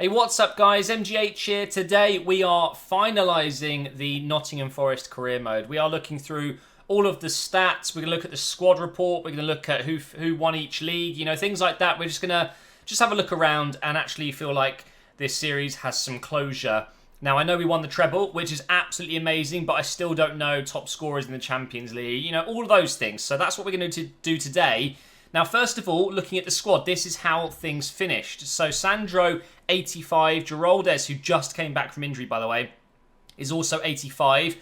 Hey, what's up guys? MGH here. Today we are finalising the Nottingham Forest career mode. We are looking through all of the stats. We're going to look at the squad report. We're going to look at who won each league, things like that. We're just going to have a look around and actually feel like this series has some closure. Now, I know we won the treble, which is absolutely amazing, but I still don't know top scorers in the Champions League, all of those things. So that's what we're going to do today. Now, first of all, looking at the squad, this is how things finished. So, Sandro, 85. Geraldes, who just came back from injury, by the way, is also 85.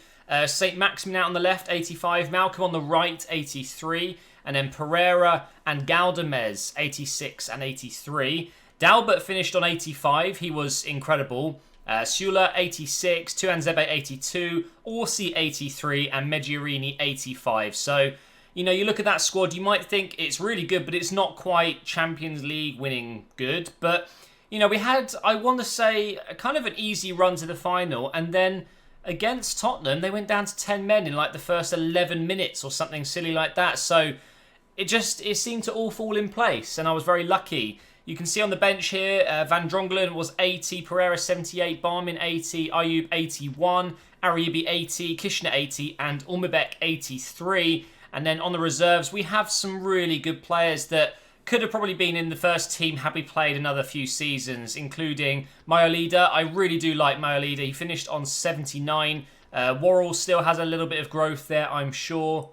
St. Maximin out on the left, 85. Malcolm on the right, 83. And then Pereira and Galdamez, 86 and 83. Dalbert finished on 85. He was incredible. Sula, 86. Tuanzebe, 82. Orsi, 83. And Meggiorini, 85. So, you look at that squad, you might think it's really good, but it's not quite Champions League winning good. But, we had, I want to say, kind of an easy run to the final. And then against Tottenham, they went down to 10 men in like the first 11 minutes or something silly like that. So it seemed to all fall in place. And I was very lucky. You can see on the bench here, Van Drongelen was 80, Pereira 78, Barmin 80, Ayub 81, Ariyibi 80, Kishner 80, and Ulmabek 83. And then on the reserves, we have some really good players that could have probably been in the first team had we played another few seasons, including Mayolida. I really do like Mayolida. He finished on 79. Worrell still has a little bit of growth there, I'm sure.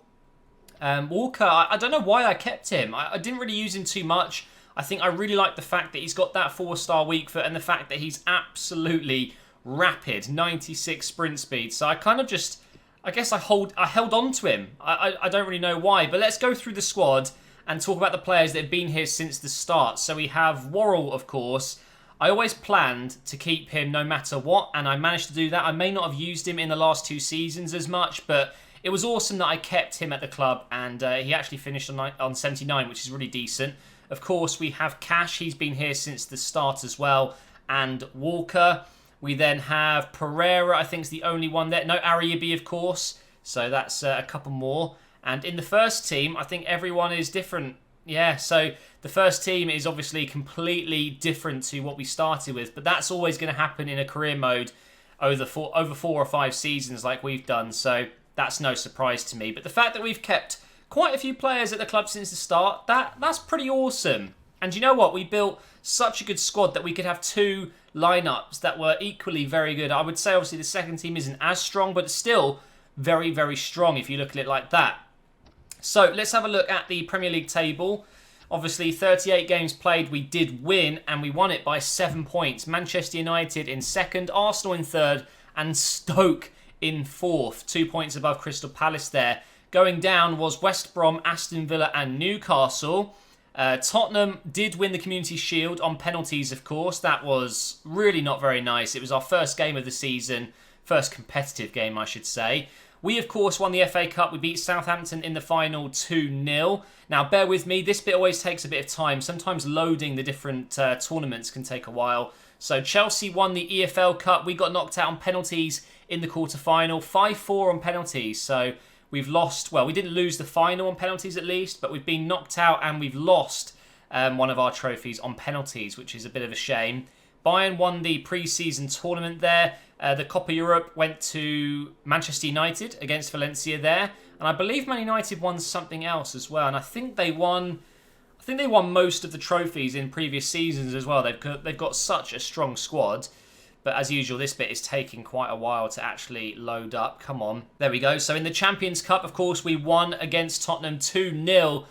Walker, I don't know why I kept him. I didn't really use him too much. I think I really like the fact that he's got that 4-star weak foot and the fact that he's absolutely rapid, 96 sprint speed. So I kind of just, I guess I held on to him. I don't really know why, but let's go through the squad and talk about the players that have been here since the start. So we have Worrell, of course. I always planned to keep him no matter what, and I managed to do that. I may not have used him in the last 2 seasons as much, but it was awesome that I kept him at the club, and he actually finished on 79, which is really decent. Of course, we have Cash. He's been here since the start as well, and Walker. We then have Pereira, I think is the only one there. No, Ariyibi, of course. So that's a couple more. And in the first team, I think everyone is different. Yeah, so the first team is obviously completely different to what we started with. But that's always going to happen in a career mode over 4 or 5 seasons like we've done. So that's no surprise to me. But the fact that we've kept quite a few players at the club since the start, that's pretty awesome. And you know what? We built such a good squad that we could have 2 lineups that were equally very good. I would say obviously the second team isn't as strong, but it's still very, very strong if you look at it like that. So let's have a look at the Premier League table. Obviously 38 games played, we did win, and we won it by 7 points. Manchester United in second, Arsenal in third, and Stoke in fourth. 2 points above Crystal Palace there. Going down was West Brom, Aston Villa and Newcastle. Tottenham did win the Community Shield on penalties, of course. That was really not very nice. It was our first game of the season. First competitive game, I should say. We, of course, won the FA Cup. We beat Southampton in the final 2-0. Now, bear with me. This bit always takes a bit of time. Sometimes loading the different tournaments can take a while. So, Chelsea won the EFL Cup. We got knocked out on penalties in the quarter-final. 5-4 on penalties. So, we've lost. Well, we didn't lose the final on penalties at least, but we've been knocked out and we've lost one of our trophies on penalties, which is a bit of a shame. Bayern won the pre-season tournament there. The Copa Europe went to Manchester United against Valencia there. And I believe Man United won something else as well. And I think they won most of the trophies in previous seasons as well. They've got such a strong squad. But as usual, this bit is taking quite a while to actually load up. Come on. There we go. So in the Champions Cup, of course, we won against Tottenham 2-0.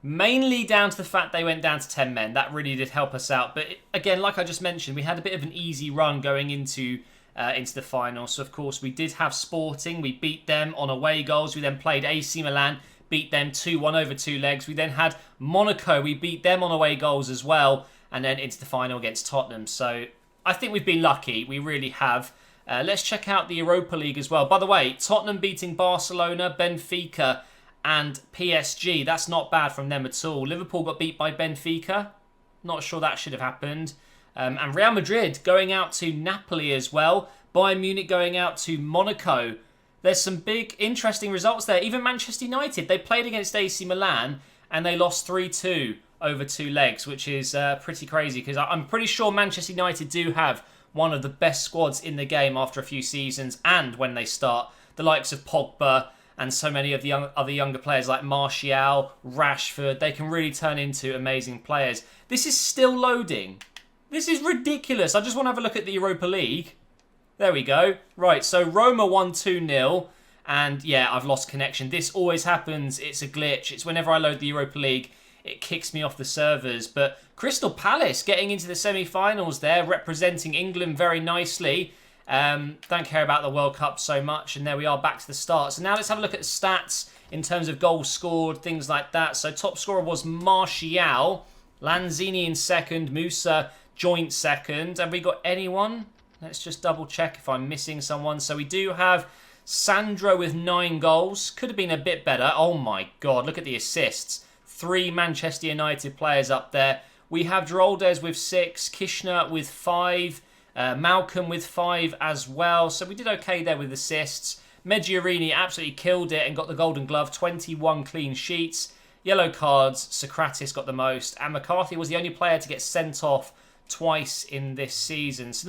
Mainly down to the fact they went down to 10 men. That really did help us out. But again, like I just mentioned, we had a bit of an easy run going into the final. So, of course, we did have Sporting. We beat them on away goals. We then played AC Milan, beat them 2-1 over 2 legs. We then had Monaco. We beat them on away goals as well. And then into the final against Tottenham. So, I think we've been lucky. We really have. Let's check out the Europa League as well. By the way, Tottenham beating Barcelona, Benfica and PSG. That's not bad from them at all. Liverpool got beat by Benfica. Not sure that should have happened. And Real Madrid going out to Napoli as well. Bayern Munich going out to Monaco. There's some big, interesting results there. Even Manchester United, they played against AC Milan and they lost 3-2 over 2 legs, which is pretty crazy because I'm pretty sure Manchester United do have one of the best squads in the game after a few seasons, and when they start, the likes of Pogba and so many of the other younger players like Martial, Rashford, they can really turn into amazing players. This is still loading. This is ridiculous. I just want to have a look at the Europa League. There we go. Right, so Roma won 2-0. And yeah, I've lost connection. This always happens. It's a glitch. It's whenever I load the Europa League, it kicks me off the servers. But Crystal Palace getting into the semi-finals there, representing England very nicely. Don't care about the World Cup so much. And there we are, back to the start. So now let's have a look at the stats in terms of goals scored, things like that. So top scorer was Martial. Lanzini in second. Musa joint second. Have we got anyone? Let's just double check if I'm missing someone. So we do have Sandro with 9 goals. Could have been a bit better. Oh my God, look at the assists. 3 Manchester United players up there. We have Geraldes with 6, Kishner with 5, Malcolm with 5 as well. So we did okay there with assists. Medjugorje absolutely killed it and got the Golden Glove. 21 clean sheets. Yellow cards, Socrates got the most. And McCarthy was the only player to get sent off twice in this season. So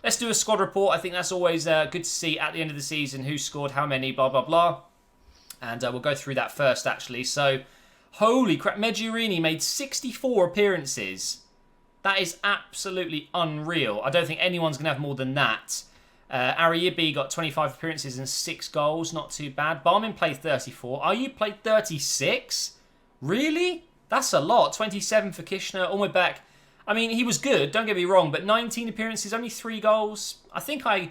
let's do a squad report. I think that's always good to see at the end of the season who scored how many, blah, blah, blah. And we'll go through that first, actually. So, holy crap. Medjugorje made 64 appearances. That is absolutely unreal. I don't think anyone's going to have more than that. Arayibi got 25 appearances and 6 goals. Not too bad. Barmin played 34. Ayew played 36? Really? That's a lot. 27 for Kishner. All the way back. I mean, he was good, don't get me wrong, but 19 appearances, only 3 goals. I think I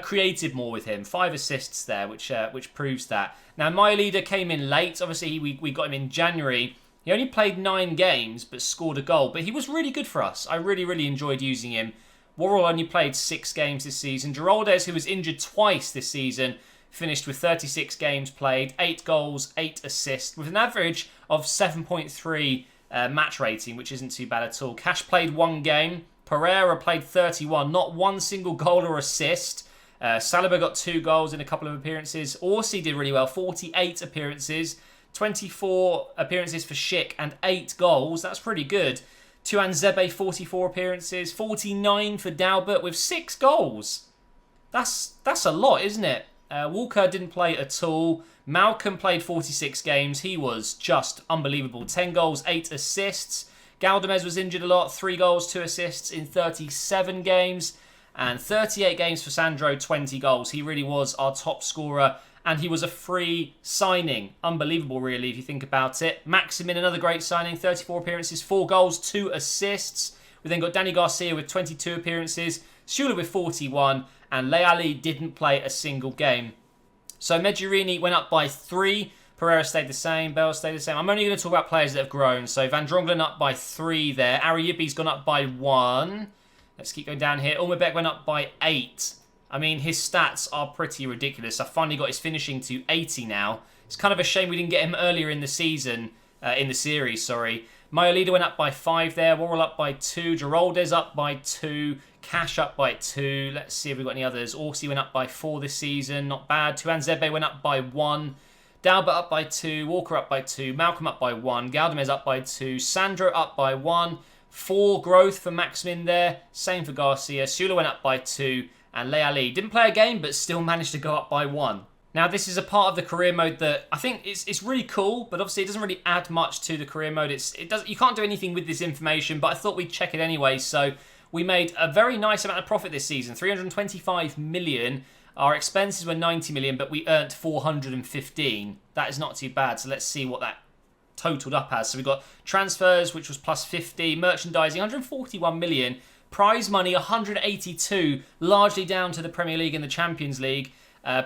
created more with him. 5 assists there, which proves that. Now, my leader came in late. Obviously, we got him in January. He only played 9 games, but scored a goal. But he was really good for us. I really, really enjoyed using him. Worrell only played 6 games this season. Geraldes, who was injured twice this season, finished with 36 games played, 8 goals, 8 assists, with an average of 7.3 match rating, which isn't too bad at all. Cash played 1 game. Pereira played 31. Not one single goal or assist. Saliba got 2 goals in a couple of appearances. Orsi did really well. 48 appearances. 24 appearances for Schick and 8 goals. That's pretty good. Tuanzebe, 44 appearances. 49 for Dalbert with 6 goals. That's a lot, isn't it? Walker didn't play at all. Malcolm played 46 games. He was just unbelievable. 10 goals, 8 assists. Galdamez was injured a lot. 3 goals, 2 assists in 37 games. And 38 games for Sandro, 20 goals. He really was our top scorer. And he was a free signing. Unbelievable, really, if you think about it. Maximin, another great signing. 34 appearances, 4 goals, 2 assists. We then got Danny Garcia with 22 appearances. Shula with 41. And Leali didn't play a single game. So Medjugorje went up by 3. Pereira stayed the same. Bell stayed the same. I'm only going to talk about players that have grown. So Van Drongelen up by 3 there. Arayibi's gone up by 1. Let's keep going down here. Ulmebek went up by 8. I mean, his stats are pretty ridiculous. I finally got his finishing to 80 now. It's kind of a shame we didn't get him earlier in the season. In the series, sorry. Mayolida went up by 5 there. Worrell up by 2. Geraldes up by 2. Cash up by 2. Let's see if we've got any others. Orsi went up by 4 this season. Not bad. Tuanzebe went up by 1. Dalbert up by 2. Walker up by 2. Malcolm up by 1. Galdamez up by 2. Sandro up by 1. 4 growth for Maximin there. Same for Garcia. Sula went up by 2. And Leali didn't play a game, but still managed to go up by 1. Now, this is a part of the career mode that I think it's really cool, but obviously it doesn't really add much to the career mode. You can't do anything with this information, but I thought we'd check it anyway. So we made a very nice amount of profit this season, 325 million. Our expenses were 90 million, but we earned 415. That is not too bad. So let's see what that totaled up as. So we got transfers, which was plus 50, merchandising, 141 million, prize money, 182, largely down to the Premier League and the Champions League.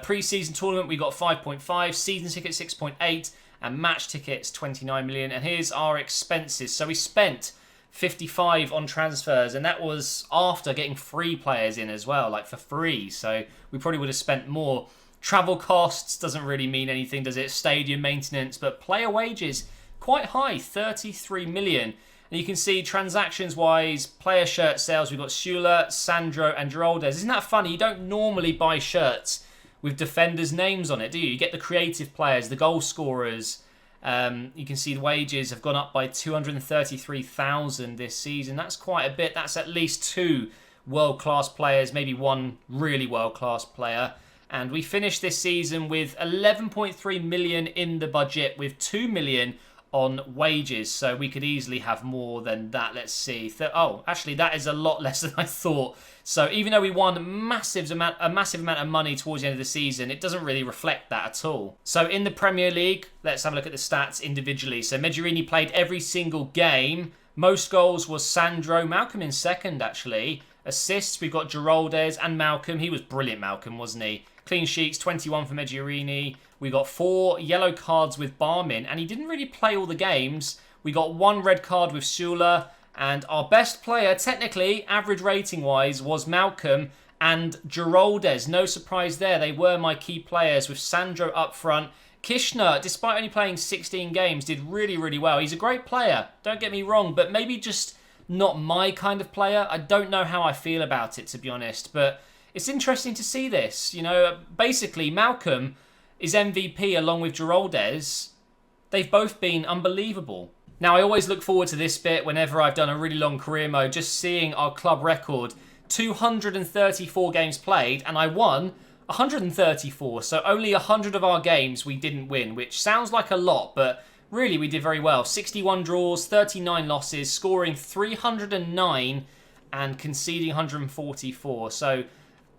Pre-season tournament, we got 5.5, season tickets 6.8, and match tickets 29 million. And here's our expenses. So we spent 55 on transfers, and that was after getting free players in as well, like for free. So we probably would have spent more. Travel costs doesn't really mean anything, does it? Stadium maintenance, but player wages quite high, 33 million. And you can see transactions-wise, player shirt sales, we've got Sula, Sandro, and Geraldes. Isn't that funny? You don't normally buy shirts with defenders' names on it, do you? You get the creative players, the goal scorers, You can see the wages have gone up by 233,000 this season. That's quite a bit. That's at least 2 world-class players, maybe 1 really world-class player. And we finished this season with 11.3 million in the budget, with 2 million on wages, so we could easily have more than that. Let's see. Oh, actually, that is a lot less than I thought. So even though we won a massive amount of money towards the end of the season, it doesn't really reflect that at all. So in the Premier League, let's have a look at the stats individually. So Medjurini played every single game. Most goals was Sandro. Malcolm in second, actually. Assists, we've got Geraldes and Malcolm. He was brilliant, Malcolm, wasn't he? Clean sheets, 21 for Medjurini. We got 4 yellow cards with Barmin, and he didn't really play all the games. We got 1 red card with Schuler, and our best player, technically, average rating-wise, was Malcolm and Geraldes. No surprise there. They were my key players, with Sandro up front. Kishner, despite only playing 16 games, did really, really well. He's a great player, don't get me wrong, but maybe just not my kind of player. I don't know how I feel about it, to be honest, but it's interesting to see this. You know, basically, Malcolm is MVP along with Geraldes. They've both been unbelievable. Now, I always look forward to this bit whenever I've done a really long career mode, just seeing our club record, 234 games played, and I won 134. So only 100 of our games we didn't win, which sounds like a lot, but really we did very well. 61 draws, 39 losses, scoring 309 and conceding 144. So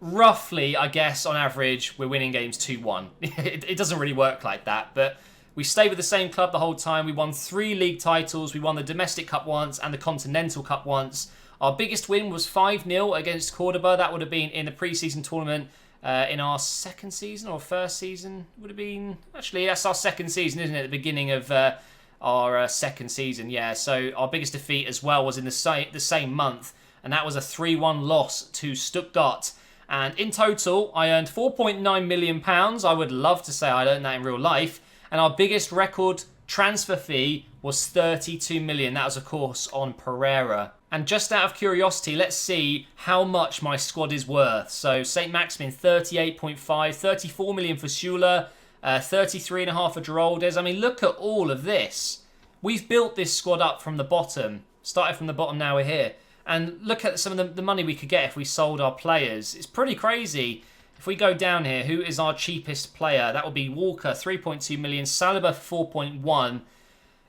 roughly, I guess, on average, we're winning games 2-1. It doesn't really work like that, but we stayed with the same club the whole time. We won 3 league titles. We won the Domestic Cup once and the Continental Cup once. Our biggest win was 5-0 against Cordoba. That would have been in the pre-season tournament in our second season or first season. Would have been... Actually, that's our second season, isn't it? The beginning of our second season, yeah. So our biggest defeat as well was in the same month, and that was a 3-1 loss to Stuttgart. And in total, I earned £4.9 million. I would love to say I earned that in real life. And our biggest record transfer fee was 32 million. That was, of course, on Pereira. And just out of curiosity, let's see how much my squad is worth. So St. Maximin, 38.5, 34 million for Schuler, 33.5 for Geraldes. I mean, look at all of this. We've built this squad up from the bottom. Started from the bottom, now we're here. And look at some of the money we could get if we sold our players. It's pretty crazy. If we go down here, who is our cheapest player? That would be Walker, 3.2 million. Saliba, 4.1.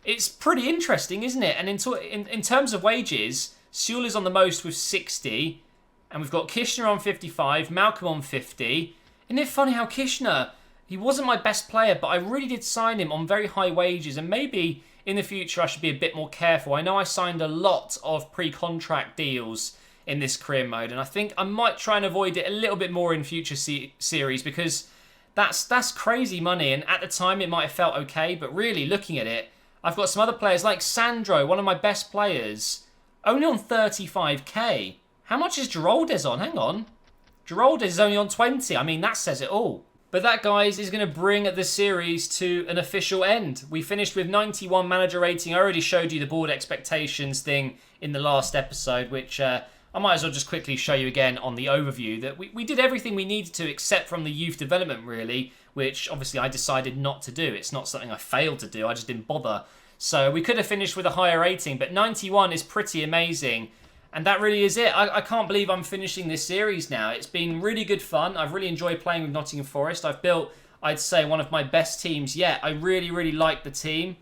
It's pretty interesting, isn't it? And in terms of wages, Sewell's on the most with 60. And we've got Kishner on 55, Malcolm on 50. Isn't it funny how Kishner, he wasn't my best player, but I really did sign him on very high wages. And maybe in the future, I should be a bit more careful. I know I signed a lot of pre-contract deals in this career mode, and I think I might try and avoid it a little bit more in future series, because that's crazy money, and at the time it might have felt okay, but really looking at it, I've got some other players like Sandro, one of my best players, only on 35k. How much is Geraldes on? Hang on. Geraldes is only on 20. I mean, that says it all. But that, guys, is going to bring the series to an official end. We finished with 91 manager rating. I already showed you the board expectations thing in the last episode, which I might as well just quickly show you again on the overview. That we did everything we needed to, except from the youth development, really, which obviously I decided not to do. It's not something I failed to do. I just didn't bother. So we could have finished with a higher rating, but 91 is pretty amazing. And that really is it. I can't believe I'm finishing this series now. It's been really good fun. I've really enjoyed playing with Nottingham Forest. I've built, I'd say, one of my best teams yet. I really, really like the team.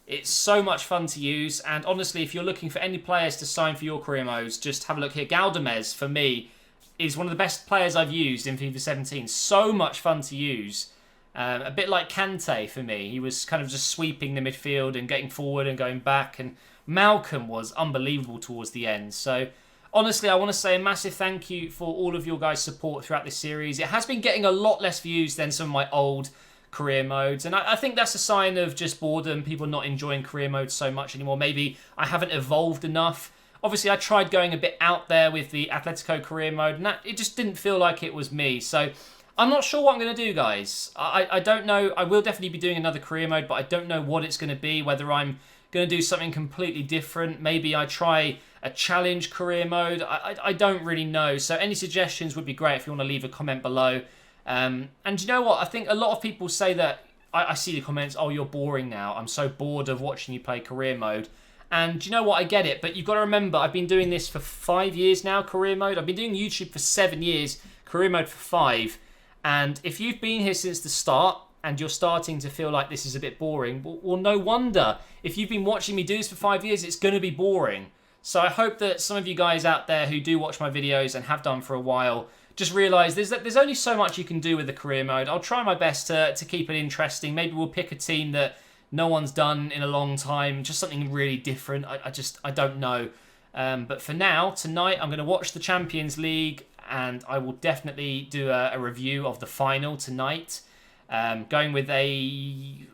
It's so much fun to use. And honestly, if you're looking for any players to sign for your career modes, just have a look here. Galdamez, for me, is one of the best players I've used in FIFA 17. So much fun to use. A bit like Kante for me. He was kind of just sweeping the midfield and getting forward and going back. And Malcolm was unbelievable towards the end. So honestly, I want to say a massive thank you for all of your guys' support throughout this series. It has been getting a lot less views than some of my old career modes, and I think that's a sign of just boredom, people not enjoying career modes so much anymore. Maybe I haven't evolved enough. Obviously, I tried going a bit out there with the Atletico career mode, and it just didn't feel like it was me. So I'm not sure what I'm going to do, guys. I don't know. I will definitely be doing another career mode, but I don't know what it's going to be, whether I'm going to do something completely different. Maybe I try a challenge career mode. I don't really know. So any suggestions would be great if you want to leave a comment below. And you know what? I think a lot of people say that I see the comments, oh, you're boring now. I'm so bored of watching you play career mode. And do you know what? I get it, but you've got to remember, I've been doing this for 5 years now, career mode. I've been doing YouTube for 7 years, career mode for 5. And if you've been here since the start and you're starting to feel like this is a bit boring, well, no wonder. If you've been watching me do this for 5 years, it's going to be boring. So I hope that some of you guys out there who do watch my videos and have done for a while just realise there's only so much you can do with the career mode. I'll try my best to keep it interesting. Maybe we'll pick a team that no one's done in a long time, just something really different. I don't know. But for now, tonight, I'm going to watch the Champions League, and I will definitely do a review of the final tonight. Going with I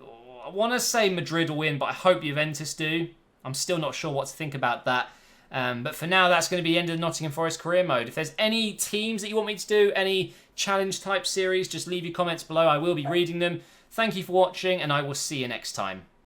want to say Madrid will win, but I hope Juventus do. I'm still not sure what to think about that. But for now, that's going to be the end of the Nottingham Forest career mode. If there's any teams that you want me to do, any challenge type series, just leave your comments below. I will be reading them. Thank you for watching, and I will see you next time.